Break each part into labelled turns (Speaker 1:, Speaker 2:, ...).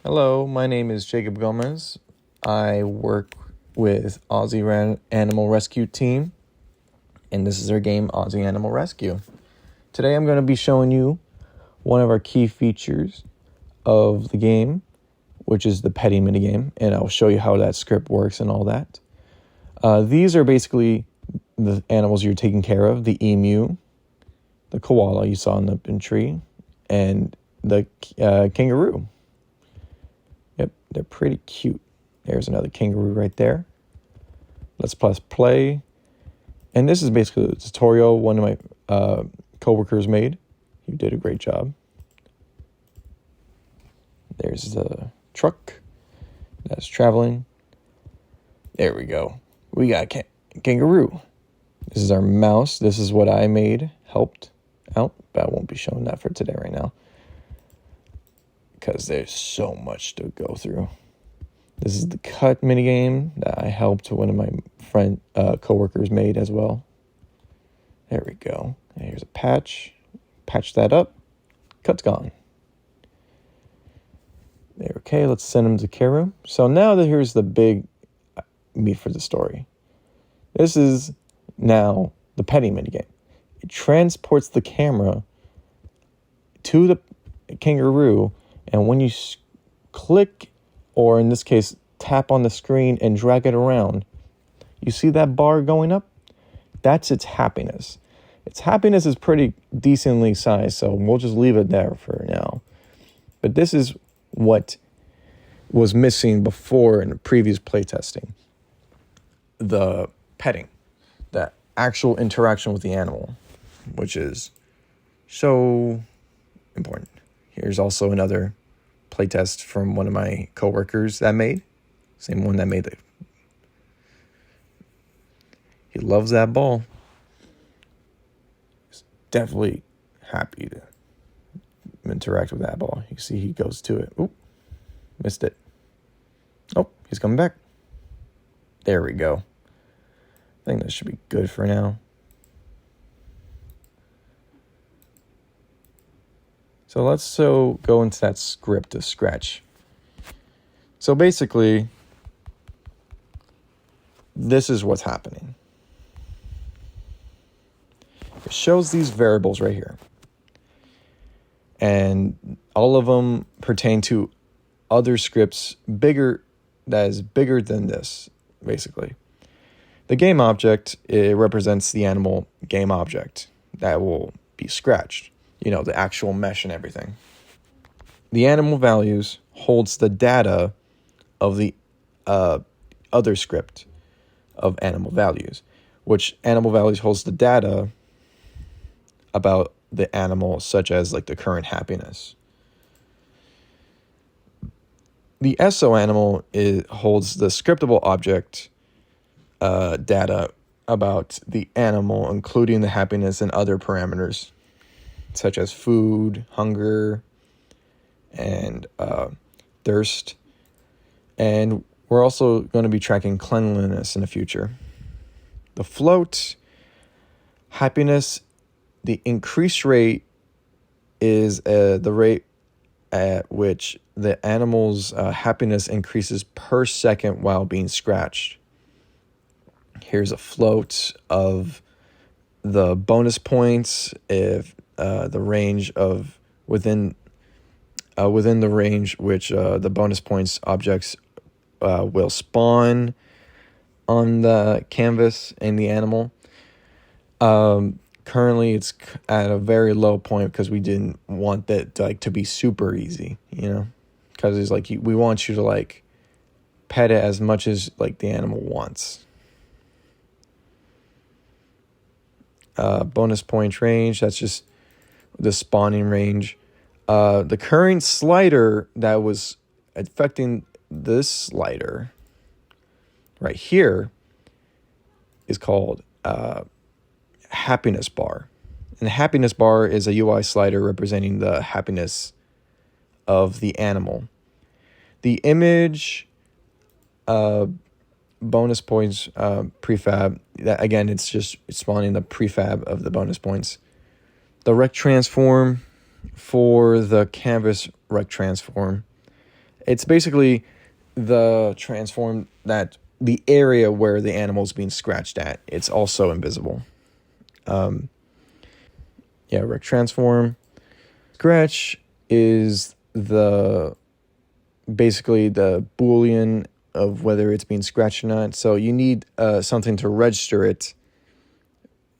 Speaker 1: Hello, my name is Jacob Gomez. I work with Aussie Animal Rescue Team, and this is our game, Aussie Animal Rescue. Today I'm going to be showing you one of our key features of the game, which is the petting minigame, and I'll show you how that script works and all that. These are basically the animals you're taking care of: the emu, the koala you saw in the tree, and the kangaroo. Yep, they're pretty cute. There's another kangaroo right there. Let's press play. And this is basically a tutorial one of my coworkers made. He did a great job. There's the truck that's traveling. There we go. We got kangaroo. This is our mouse. This is what I made, helped out, but I won't be showing that for today right now, because there's so much to go through. This is the cut minigame that I helped one of my coworkers made as well. There we go. And here's a patch. Patch that up. Cut's gone. There. Okay, let's send him to care room. So now here's the big meat for the story. This is now the petting minigame. It transports the camera to the kangaroo, and when you click, or in this case, tap on the screen and drag it around, you see that bar going up? That's its happiness. Its happiness is pretty decently sized, so we'll just leave it there for now. But this is what was missing before in the previous playtesting. The petting, the actual interaction with the animal, which is so important. Here's also another playtest from one of my coworkers same one that made it. He loves that ball. He's definitely happy to interact with that ball. You see he goes to it. Oop, missed it. Oh, he's coming back. There we go. I think that should be good for now. So let's go into that script to scratch. So basically, this is what's happening. It shows these variables right here. And all of them pertain to other scripts that is bigger than this, basically. The game object, it represents the animal game object that will be scratched. The actual mesh and everything. The animal values holds the data of the other script of animal values, which animal values holds the data about the animal, such as like the current happiness. The SO animal holds the scriptable object data about the animal, including the happiness and other parameters, such as food, hunger, and thirst. And we're also going to be tracking cleanliness in the future. The float, happiness, the increase rate is the rate at which the animal's happiness increases per second while being scratched. Here's a float of the bonus points if the range of within the range which the bonus points objects will spawn on the canvas and the animal. Currently, it's at a very low point because we didn't want that to be super easy, because it's like we want you to pet it as much as the animal wants. Bonus points range, that's just the spawning range. The current slider that was affecting this slider right here is called happiness bar. And the happiness bar is a UI slider representing the happiness of the animal. The image bonus points prefab, that again, it's spawning the prefab of the bonus points. The rect transform for the canvas rect transform It's basically the transform that the area where the animal's being scratched at. It's also invisible. Rect transform. Scratch is basically the Boolean of whether it's being scratched or not. So you need something to register it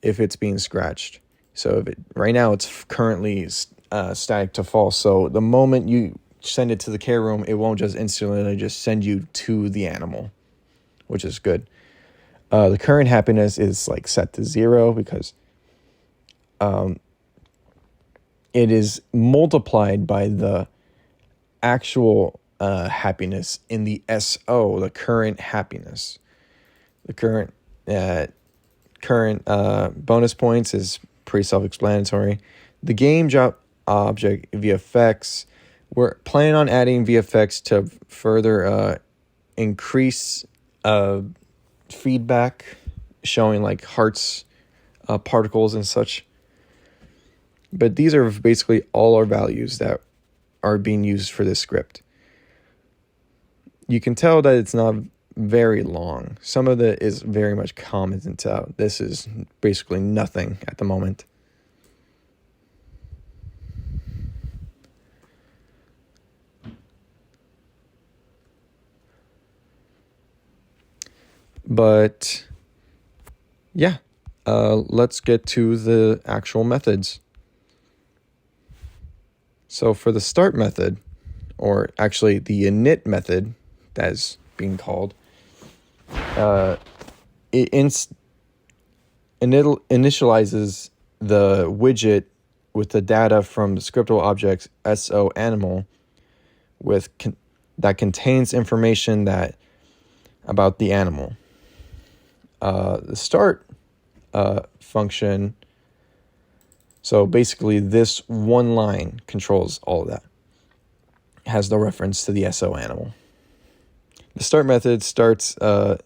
Speaker 1: if it's being scratched. So right now it's currently static to false. So the moment you send it to the care room, it won't just instantly just send you to the animal, which is good. The current happiness is like set to 0 because it is multiplied by the actual happiness in the SO, the current happiness. The current bonus points is pretty self-explanatory. The game drop object VFX. We're planning on adding VFX to further increase feedback, showing like hearts, particles, and such. But these are basically all our values that are being used for this script. You can tell that it's not very long. Some of it is very much commented out. This is basically nothing at the moment. But yeah, let's get to the actual methods. So for the start method, or actually the init method that's being called, it initializes the widget with the data from the scriptable object SO animal that contains information about the animal. The start function. So basically, this one line controls all of that. It has no reference to the SO animal. The start method sets up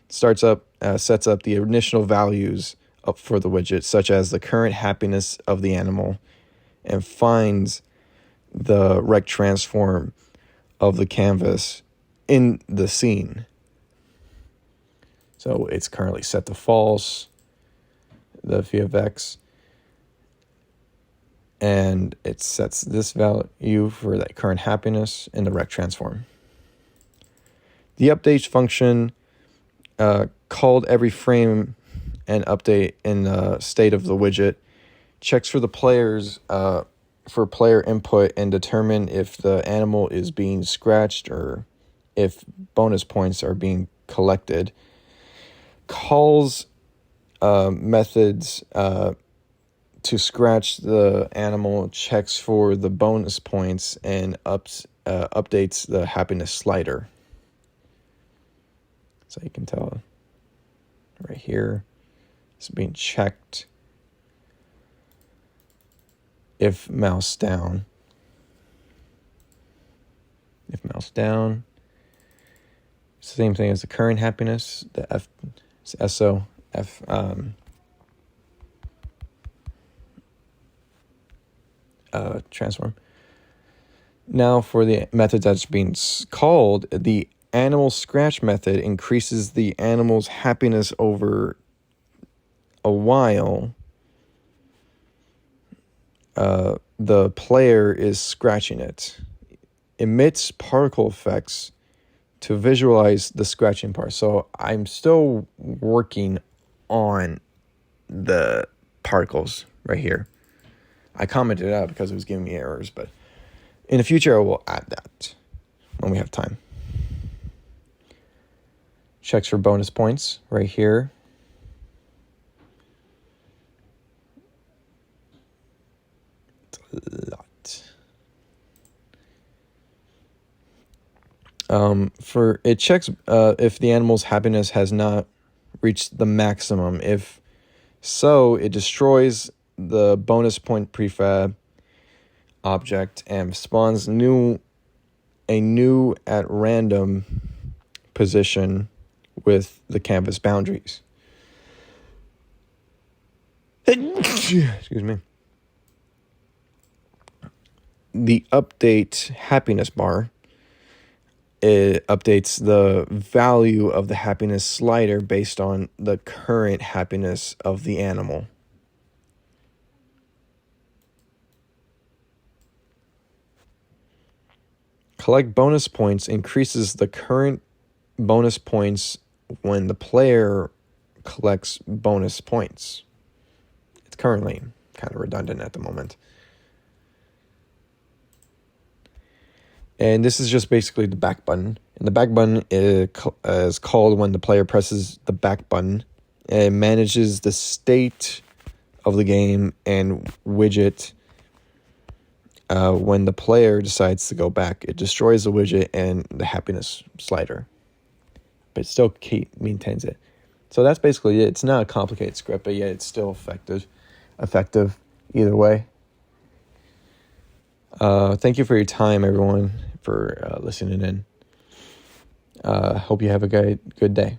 Speaker 1: the initial values up for the widget, such as the current happiness of the animal, and finds the rect transform of the canvas in the scene. So it's currently set to false, the VFX. And it sets this value for that current happiness in the rect transform. The update function called every frame and update in the state of the widget, checks for the players for player input and determine if the animal is being scratched or if bonus points are being collected. Calls methods to scratch the animal, checks for the bonus points, and updates the happiness slider. So you can tell right here, it's being checked if mouse down. If mouse down, it's the same thing as the current happiness, the SO, transform. Now for the method that's being called, the animal scratch method increases the animal's happiness over a while the player is scratching it. Emits particle effects to visualize the scratching part. So I'm still working on the particles right here. I commented it out because it was giving me errors, but in the future I will add that when we have time. Checks for bonus points right here. It's a lot. It checks if the animal's happiness has not reached the maximum. If so, it destroys the bonus point prefab object and spawns a new at random position with the canvas boundaries. Excuse me. The update happiness bar it updates the value of the happiness slider based on the current happiness of the animal. Collect bonus points increases the current bonus points when the player collects bonus points. It's currently kind of redundant at the moment. And this is just basically the back button. And the back button is called when the player presses the back button. It manages the state of the game and widget. When the player decides to go back, it destroys the widget and the happiness slider. But it still maintains it. So that's basically it. It's not a complicated script, but yet it's still effective either way. Thank you for your time, everyone, for listening in. Hope you have a good day.